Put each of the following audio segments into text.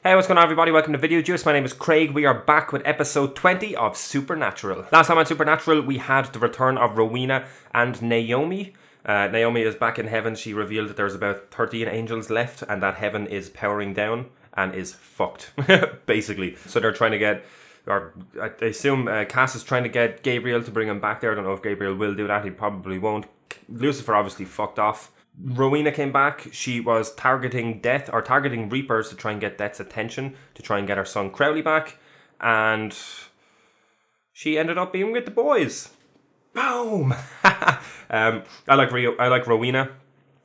Hey, what's going on everybody? Welcome to Video Juice. My name is Craig. We are back with episode 20 of Supernatural. Last time on Supernatural, we had the return of Rowena and Naomi. Naomi is back in heaven. She revealed that there's about 13 angels left and that heaven is powering down and is fucked, basically. So they're trying to get, or I assume Cass is trying to get Gabriel to bring him back there. I don't know if Gabriel will do that. He probably won't. Lucifer obviously fucked off. Rowena came back. She was targeting Reapers to try and get Death's attention, to try and get her son Crowley back, and she ended up being with the boys. Boom! I like Rowena.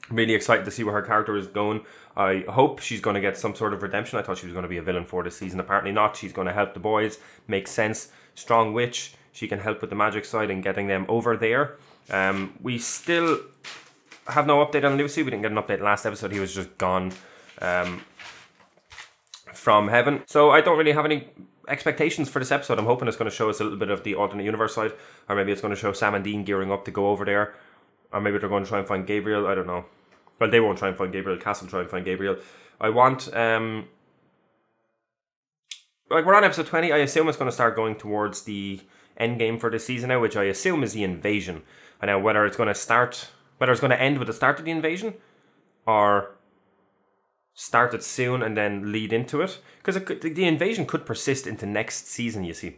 Really excited to see where her character is going. I hope she's going to get some sort of redemption. I thought she was going to be a villain for this season. Apparently not. She's going to help the boys. Makes sense. Strong witch. She can help with the magic side and getting them over there. We still have no update on Lucy. We didn't get an update last episode. He was just gone from heaven. So I don't really have any expectations for this episode. I'm hoping it's going to show us a little bit of the alternate universe side. Or maybe it's going to show Sam and Dean gearing up to go over there. Or maybe they're going to try and find Gabriel. I don't know. Well, they won't try and find Gabriel. Cass will try and find Gabriel. I want... like, we're on episode 20. I assume it's going to start going towards the end game for this season now, which I assume is the invasion. And now whether it's going to end with the start of the invasion, or start it soon and then lead into it. Because the invasion could persist into next season, you see.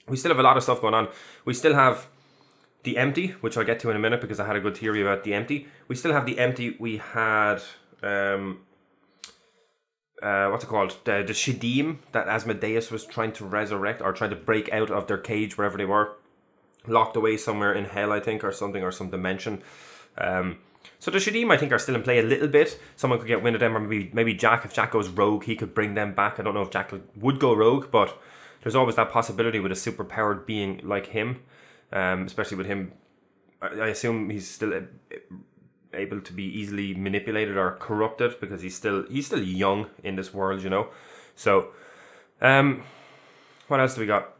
We still have a lot of stuff going on. We still have the Empty, which I'll get to in a minute because I had a good theory about the Empty. We still have the Empty. We had... what's it called? The Shadim that Asmodeus was trying to resurrect, or trying to break out of their cage, wherever they were. Locked away somewhere in hell, I think, or something, or some dimension. So the Shadim, I think, are still in play a little bit. Someone could get wind of them, or maybe Jack. If Jack goes rogue, he could bring them back. I don't know if Jack would go rogue, but there's always that possibility with a super-powered being like him. Especially with him, I assume he's still able to be easily manipulated or corrupted, because he's still young in this world, you know. So, what else do we got?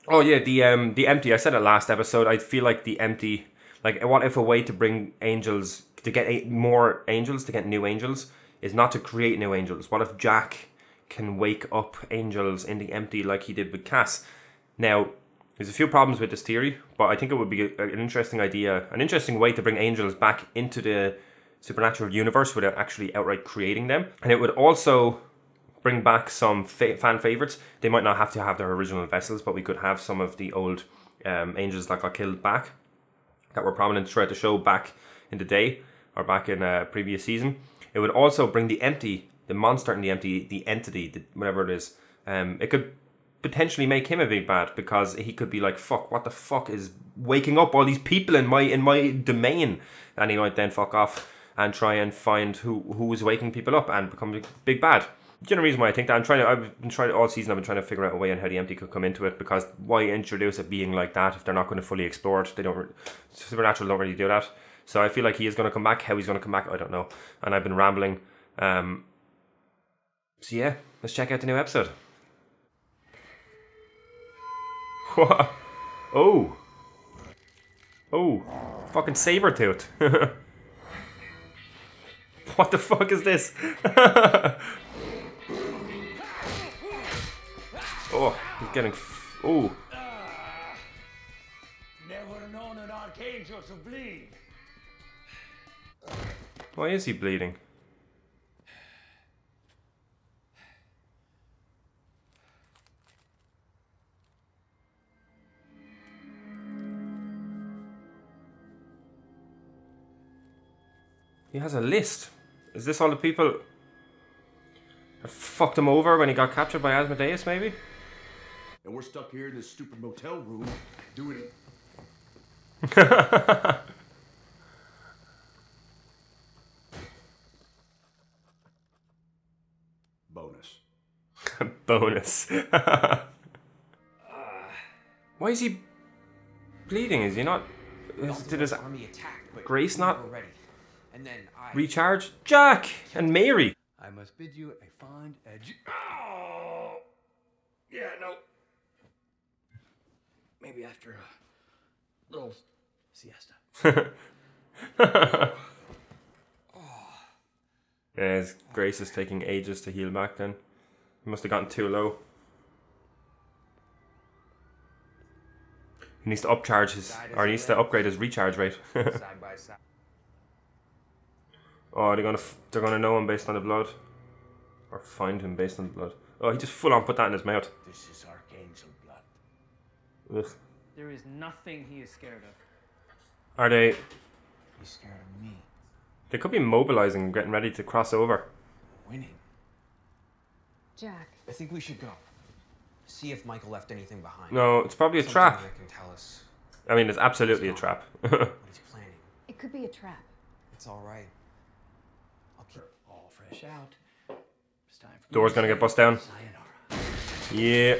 Oh yeah, the Empty. I said it last episode. I feel like the Empty. Like, what if a way to bring angels, to get more angels, to get new angels, is not to create new angels? What if Jack can wake up angels in the Empty like he did with Cass? Now, there's a few problems with this theory, but I think it would be an interesting idea, an interesting way to bring angels back into the supernatural universe without actually outright creating them. And it would also bring back some fan favorites. They might not have to have their original vessels, but we could have some of the old angels that got killed back, that were prominent throughout the show back in the day, or back in a previous season. It would also bring the Empty, the monster in the Empty, the entity, whatever it is. It could potentially make him a big bad, because he could be like, fuck, what the fuck is waking up all these people in my domain? And he might then fuck off and try and find who is waking people up and become a big bad. Do you know the reason why I think that? I've been trying all season. I've been trying to figure out a way on how the Empty could come into it, because why introduce a being like that if they're not going to fully explore it? Supernatural don't really do that. So I feel like he is going to come back. How he's going to come back, I don't know. And I've been rambling. So yeah, let's check out the new episode. What? Oh, fucking Sabretooth. What the fuck is this? Oh, he's getting... Oh. Never known an archangel to bleed. Why is he bleeding? He has a list. Is this all the people that fucked him over when he got captured by Asmodeus, maybe? And we're stuck here in this stupid motel room doing it. Bonus. Bonus. Why is he bleeding? Is he not... Did his Grace not recharge? Jack and Mary. I must bid you a fond adieu. Oh! Yeah, no. Maybe after a little siesta. Yeah, his Grace is taking ages to heal back then. He must have gotten too low. He needs to upcharge his, or he needs to upgrade his recharge rate. Side by side. Oh, they're gonna know him based on the blood, or find him based on the blood. Oh, he just full on put that in his mouth. This is Archangel blood. Ugh. There is nothing he is scared of. Are they? He's scared of me. They could be mobilizing, getting ready to cross over. Winning. Jack. I think we should go. See if Michael left anything behind. No, it's probably a Something trap. that can tell us I mean, it's absolutely a trap. what he's planning. It could be a trap. It's all right. I'll keep. All fresh out. It's time for Door's gonna get bust down. sayonara. Yeah.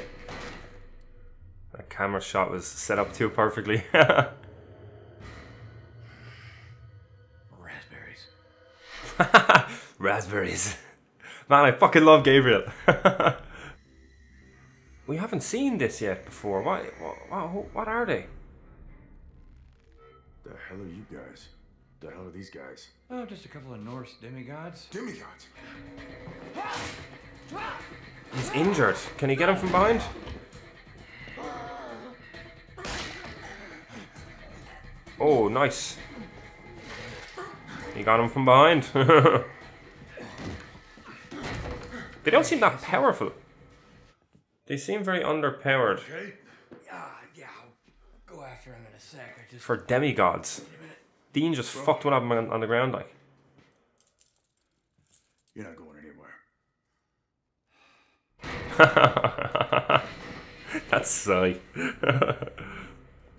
That camera shot was set up too perfectly. Raspberries. Raspberries. Man, I fucking love Gabriel. We haven't seen this yet before. What are they? The hell are you guys? The hell are these guys? Oh, just a couple of Norse demigods. Demigods. He's injured. Can he get him from behind? Oh, nice. He got him from behind. They don't seem that powerful. They seem very underpowered Okay. Yeah, I'll go after him in a sec. I just for demigods. Dean just fucked one of them on the ground like. You're not going anywhere. That's silly.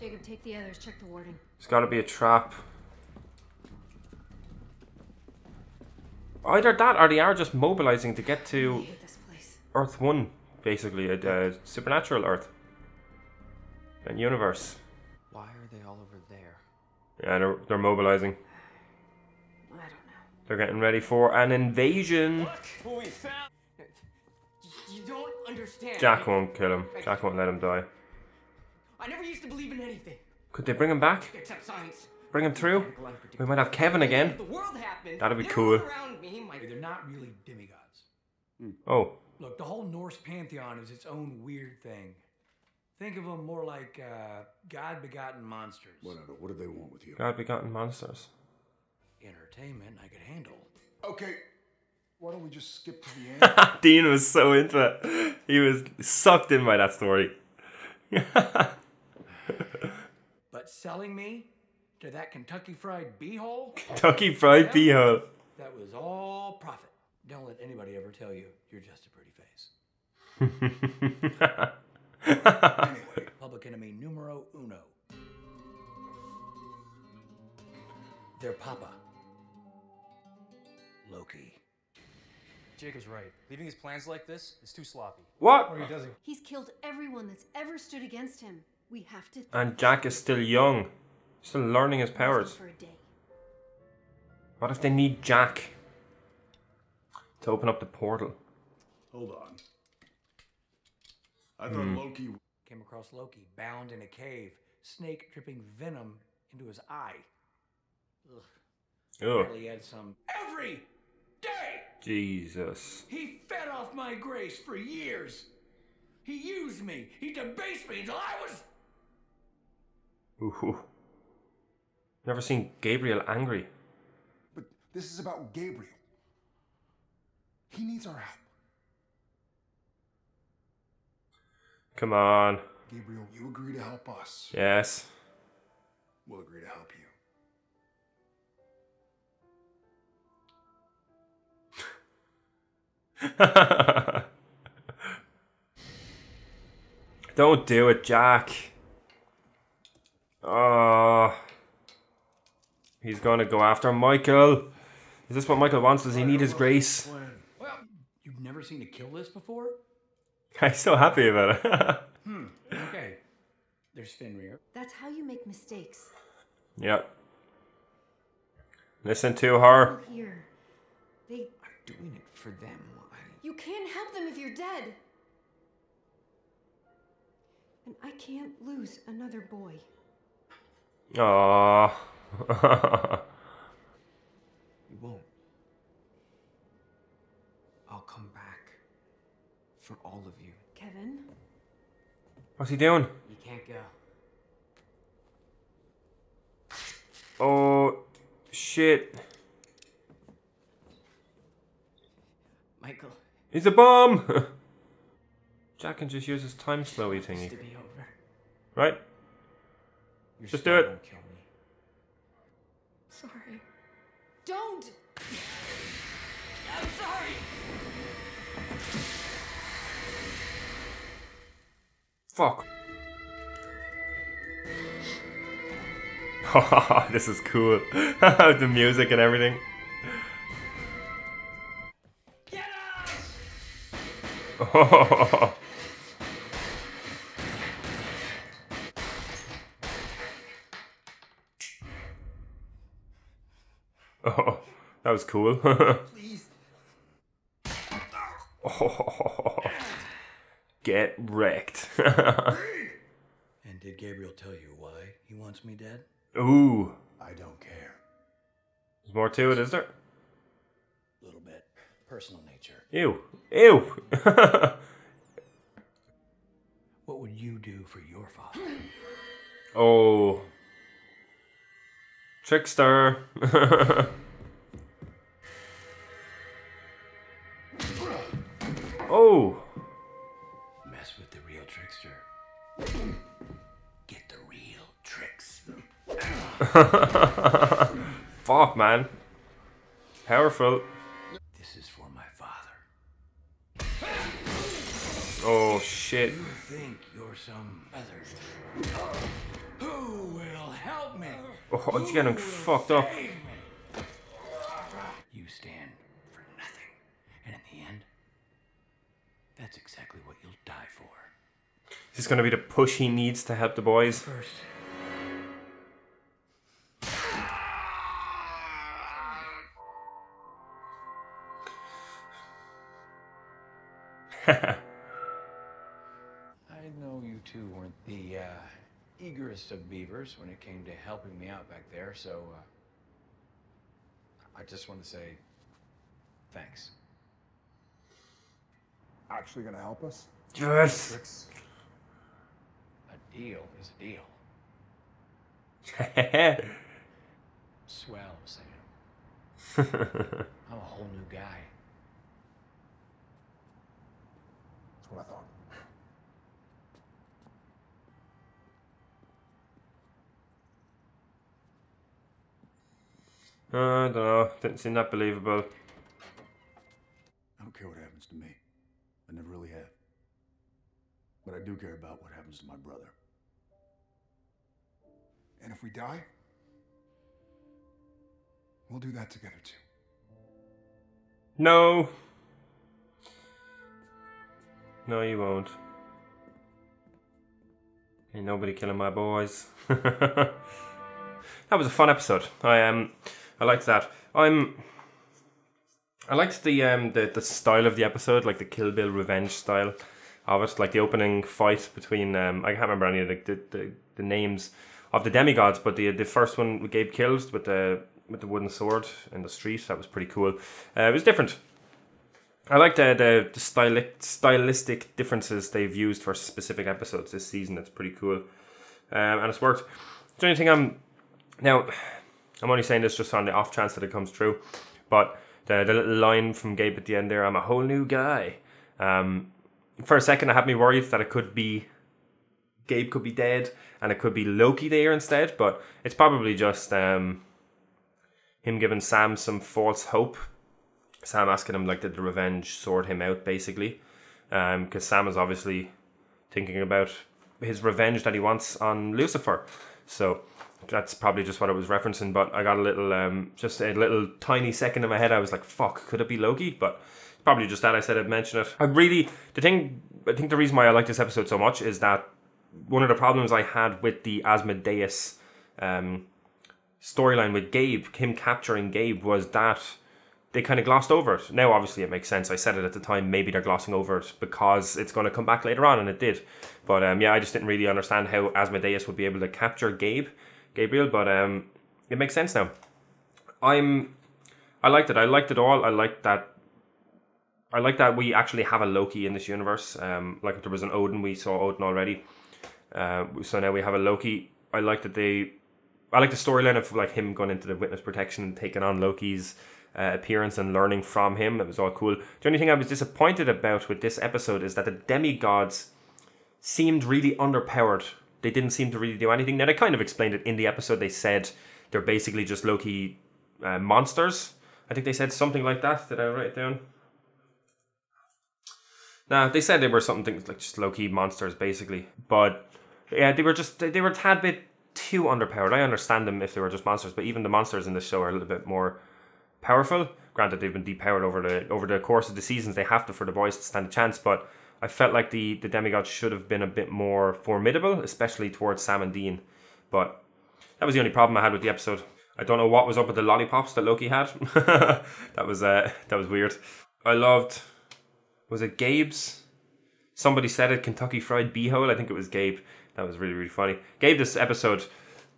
Jacob, take the others. Check the warding. It's got to be a trap. Either that or they are just mobilizing to get I to hate this place. Earth 1, basically, a supernatural Earth. And universe. Why are they all over there? Yeah, they're mobilizing. I don't know. They're getting ready for an invasion. Who we found? You don't understand. Jack won't kill him. Jack won't let him die. I never used to believe in anything Could they bring him back? except science. Bring him through? We might have Kevin again. The world happened. That'd be It was cool. around me, my They're not really demigods. Oh, Look, the whole Norse pantheon is its own weird thing. Think of them more like God-begotten monsters. Whatever. What do they want with you? God begotten monsters. Entertainment I could handle. Okay. Why don't we just skip to the end? Dean was so into it. He was sucked in by that story. But selling me to that Kentucky Fried Beehole, Kentucky Fried Beehole. that was all profit. Don't let anybody ever tell you you're just a pretty face. Anyway, Public enemy numero uno. Their papa. Loki. Jacob's right. Leaving his plans like this is too sloppy. What? Or he doesn't. He's killed everyone that's ever stood against him. We have to. And Jack is still young. Still learning his powers. For a day. What if they need Jack to open up the portal? hold on. I thought Loki. Came across Loki bound in a cave, snake dripping venom into his eye. Ugh. Oh, Apparently he had some every day. Jesus. He fed off my grace for years. He used me. He debased me until I was. Ooh. Never seen Gabriel angry. But this is about Gabriel. He needs our help. Come on. Gabriel, you agree to help us. Yes. We'll agree to help you. Don't do it, Jack. Oh. He's gonna go after Michael. Is this what Michael wants? Does he need his grace? Well, you've never seen a kill list before? I'm so happy about it. Okay. There's Fenrir. That's how you make mistakes. Yep. Listen to her. People here. They. Doing it for them. You can't help them if you're dead. And I can't lose another boy. Aww. You won't. I'll come back. For all of you. Kevin? What's he doing? You can't go. Oh, shit. Michael, He's a bomb! Jack can just use his time slowy it's thingy. to be over. Right? Your Just scar do it. won't kill me. Sorry. Don't! I'm sorry. Fuck. This is cool. The music and everything. Get up! Oh, that was cool. Please. Get wrecked. And did Gabriel tell you why he wants me dead? Ooh. I don't care. There's more to it, is there? A little bit. Personal nature. Ew. Ew. What would you do for your father? Oh. Trickster. Oh. Mess with the real trickster. Get the real tricks. Fuck, man. Powerful. This is for my father. Oh, shit. You think you're some other. Who will help me? Oh, it's getting fucked up. Save me. You stand for nothing. And in the end, that's exactly what you'll die for. Is this going to be the push he needs to help the boys? First. I know you two weren't the eagerest of beavers when it came to helping me out back there, so I just want to say thanks. Actually gonna help us? Yes. Tricks? A deal is a deal. Swell, Sam. I'm a whole new guy. That's what I thought. I don't know. Didn't seem that believable. I don't care what happens to me. I never really have. But I do care about what happens to my brother. And if we die, we'll do that together too. No. No, you won't. Ain't nobody killing my boys. That was a fun episode. I liked that. I liked the style of the episode, like the Kill Bill revenge style of it, like the opening fight between I can't remember any of the names of the demigods, but the first one with Gabe killed with the wooden sword in the street, that was pretty cool. It was different. I like the stylistic differences they've used for specific episodes this season. It's pretty cool, and it's worked. The only thing I'm only saying this just on the off chance that it comes true, but the little line from Gabe at the end there, I'm a whole new guy. For a second, it had me worried that it could be Gabe could be dead and it could be Loki there instead, but it's probably just him giving Sam some false hope. Sam asking him, like, did the revenge sort him out, basically, because Sam is obviously thinking about his revenge that he wants on Lucifer. So that's probably just what it was referencing, but I got a little, just a little tiny second in my head, I was like, fuck, could it be Loki? But probably just that. I said I'd mention it. I think the reason why I like this episode so much is that one of the problems I had with the Asmodeus storyline with Gabe, him capturing Gabe, was that they kind of glossed over it. Now, obviously, it makes sense. I said it at the time, maybe they're glossing over it because it's going to come back later on, and it did. But yeah, I just didn't really understand how Asmodeus would be able to capture Gabriel, but it makes sense now. I liked it. I liked it all. I I like that we actually have a Loki in this universe. Like if there was an Odin, we saw Odin already. So now we have a Loki. I like that I like the storyline of like him going into the witness protection and taking on Loki's appearance and learning from him. It was all cool. The only thing I was disappointed about with this episode is that the demigods seemed really underpowered. They didn't seem to really do anything. Now, they kind of explained it in the episode. They said they're basically just Loki monsters. I think they said something like that. Did I write it down? Nah, they said they were something like just Loki monsters, basically. But yeah, they were a tad bit too underpowered. I understand them if they were just monsters, but even the monsters in this show are a little bit more powerful. Granted, they've been depowered over the course of the seasons. They have to for the boys to stand a chance, but I felt like the demigods should have been a bit more formidable, especially towards Sam and Dean. But that was the only problem I had with the episode. I don't know what was up with the lollipops that Loki had. that was weird. I loved, was it Gabe's? Somebody said it, Kentucky Fried Beehole. I think it was Gabe. That was really, really funny. Gabe, this episode,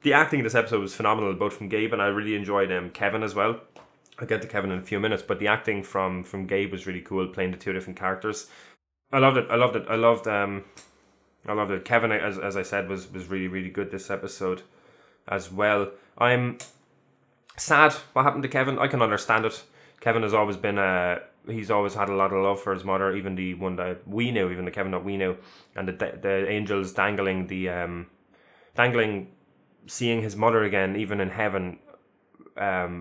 the acting in this episode was phenomenal, both from Gabe and I really enjoyed Kevin as well. I'll get to Kevin in a few minutes, but the acting from Gabe was really cool, playing the two different characters. I loved it. I loved it. Kevin, as I said, was really, really good this episode as well. I'm sad what happened to Kevin. I can understand it. Kevin has always been he's always had a lot of love for his mother, even the one that we knew, even the Kevin that we knew, and the angels dangling seeing his mother again, even in heaven,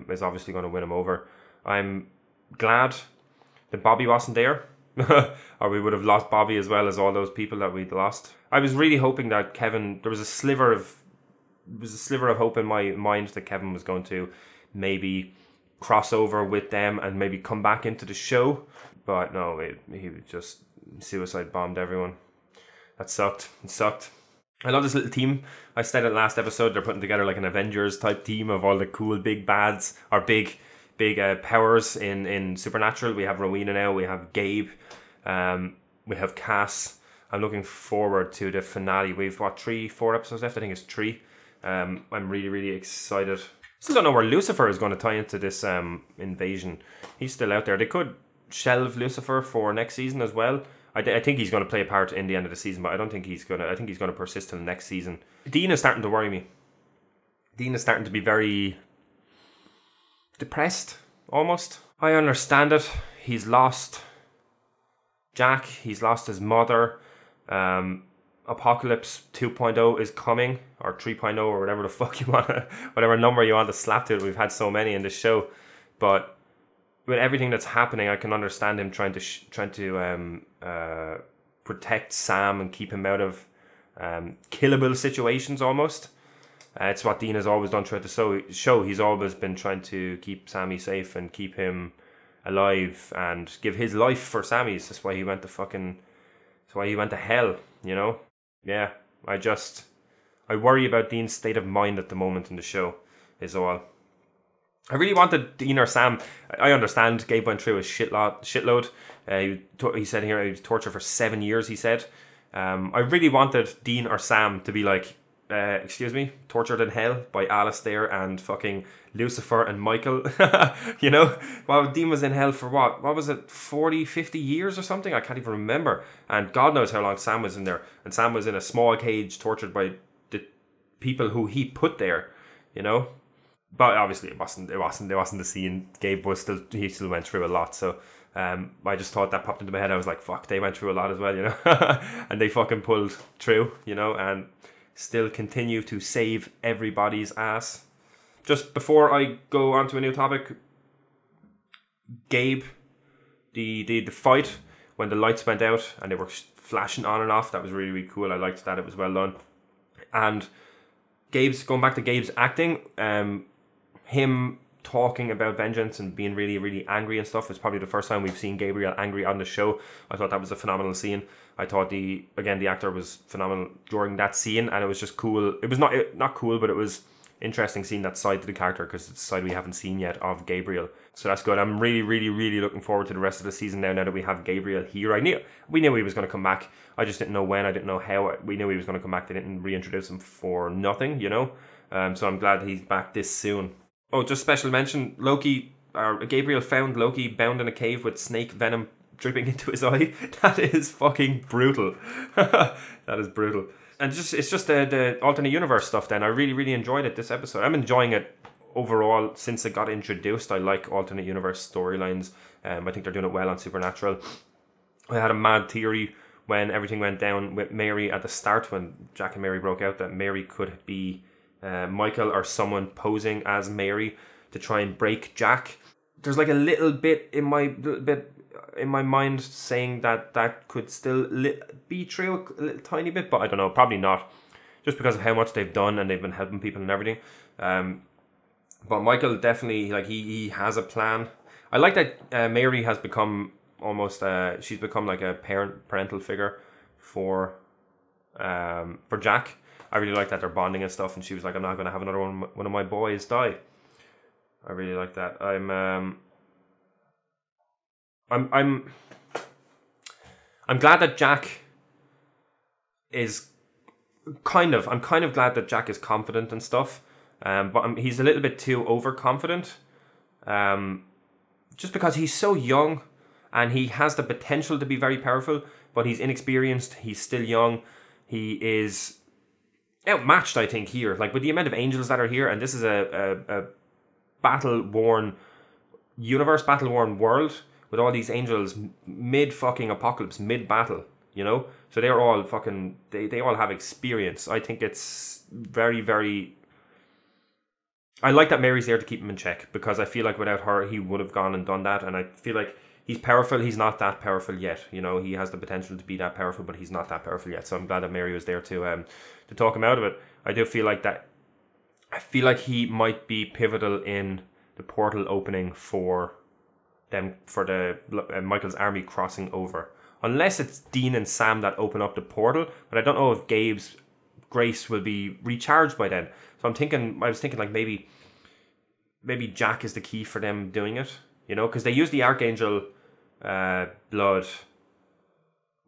is obviously going to win him over. I'm glad that Bobby wasn't there, or we would have lost Bobby as well as all those people that we'd lost. I was really hoping that Kevin, there was a sliver of hope in my mind that Kevin was going to maybe cross over with them and maybe come back into the show, but no, he just suicide bombed everyone. That sucked. It sucked. I love this little team. I said it last episode, they're putting together like an Avengers type team of all the cool big bads, or big powers in Supernatural. We have Rowena now, we have Gabe, we have Cass. I'm looking forward to the finale. We've 3-4 episodes left. I think it's 3. I'm really, really excited. Still don't know where Lucifer is going to tie into this invasion. He's still out there. They could shelve Lucifer for next season as well. I think he's going to play a part in the end of the season, but I don't think he's going to. I think he's going to persist till next season. Dean is starting to worry me. Dean is starting to be very depressed, almost. I understand it. He's lost Jack. He's lost his mother. Apocalypse 2.0 is coming, or 3.0, or whatever the fuck you want to, whatever number you want to slap to it. We've had so many in this show, but with everything that's happening, I can understand him trying to protect Sam and keep him out of killable situations almost. It's what Dean has always done throughout the show. He's always been trying to keep Sammy safe and keep him alive and give his life for Sammy's. That's why he went to hell, you know? Yeah, I worry about Dean's state of mind at the moment in the show, is all. I really wanted Dean or Sam. I understand Gabe went through a shitload. He said here he was tortured for 7 years, he said. I really wanted Dean or Sam to be like, excuse me, tortured in hell by Alistair and fucking Lucifer and Michael. You know? Well, Dean was in hell for what? What was it? 40, 50 years or something? I can't even remember. And God knows how long Sam was in there. And Sam was in a small cage tortured by the people who he put there, you know? But obviously it wasn't the scene. Gabe he still went through a lot, so I just thought that popped into my head. I was like, fuck, they went through a lot as well, you know. And they fucking pulled through, you know, and still continue to save everybody's ass. Just before I go on to a new topic, Gabe, the fight when the lights went out and they were flashing on and off, that was really, really cool. I liked that. It was well done. And going back to Gabe's acting, him talking about vengeance and being really, really angry and stuff is probably the first time we've seen Gabriel angry on the show. I thought that was a phenomenal scene. I thought the actor was phenomenal during that scene, and it was just cool. It was not cool, but it was interesting seeing that side to the character, because it's a side we haven't seen yet of Gabriel. So that's good. I'm really, really, really looking forward to the rest of the season now that we have Gabriel here. We knew he was going to come back. I just didn't know when. I didn't know how. We knew he was going to come back. They didn't reintroduce him for nothing, you know. So I'm glad he's back this soon. Oh, just special mention, Gabriel found Loki bound in a cave with snake venom dripping into his eye. That is fucking brutal. That is brutal. And it's just the alternate universe stuff then. I really, really enjoyed it this episode. I'm enjoying it overall since it got introduced. I like alternate universe storylines. I think they're doing it well on Supernatural. I had a mad theory when everything went down with Mary at the start, when Jack and Mary broke out, that Mary could be Michael or someone posing as Mary to try and break Jack. There's like a little bit in my mind saying that could still be true a little tiny bit, but I don't know, probably not, just because of how much they've done and they've been helping people and everything. But Michael definitely, like, he has a plan. I like that Mary has become almost she's become like a parental figure for Jack. I really like that they're bonding and stuff, and she was like, I'm not going to have another one of my boys die. I really like that. I'm glad that Jack is I'm kind of glad that Jack is confident and stuff, but he's a little bit too overconfident, just because he's so young and he has the potential to be very powerful, but he's inexperienced, he's still young, he is outmatched, I think, here. Like, with the amount of angels that are here, and this is a battle-worn universe, battle-worn world, with all these angels mid-fucking apocalypse, mid-battle, you know? So they're all fucking, they all have experience. I think it's very, very... I like that Mary's there to keep him in check, because I feel like without her, he would have gone and done that, and I feel like he's powerful, he's not that powerful yet, you know? He has the potential to be that powerful, but he's not that powerful yet, so I'm glad that Mary was there to talk him out of it. I do feel like that... I feel like he might be pivotal in the portal opening for them, for the Michael's army crossing over. Unless it's Dean and Sam that open up the portal, but I don't know if Gabe's grace will be recharged by then. So I was thinking like maybe Jack is the key for them doing it, you know, because they use the Archangel blood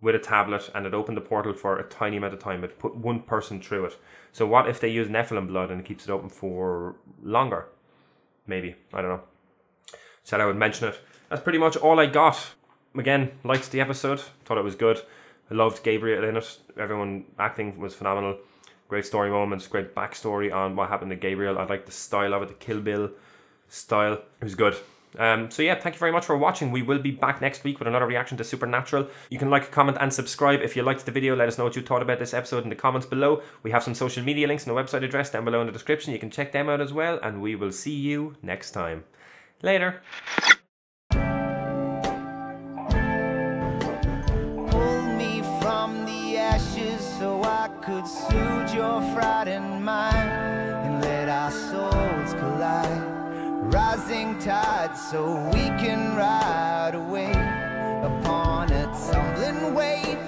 with a tablet, and it opened the portal for a tiny amount of time. It put one person through it. So what if they use Nephilim blood and it keeps it open for longer? Maybe. I don't know. Said I would mention it. That's pretty much all I got. Again, liked the episode. Thought it was good. I loved Gabriel in it. Everyone acting was phenomenal. Great story moments. Great backstory on what happened to Gabriel. I liked the style of it. The Kill Bill style. It was good. So yeah, thank you very much for watching. We will be back next week with another reaction to Supernatural. You can like, comment and subscribe if you liked the video. Let us know what you thought about this episode in the comments below. We have some social media links and a website address down below in the description. You can check them out as well, and we will see you next time. Later. Pull me from the ashes so I could soothe your frightened mind, and let our souls collide. Rising tide so we can ride away upon a tumbling wave.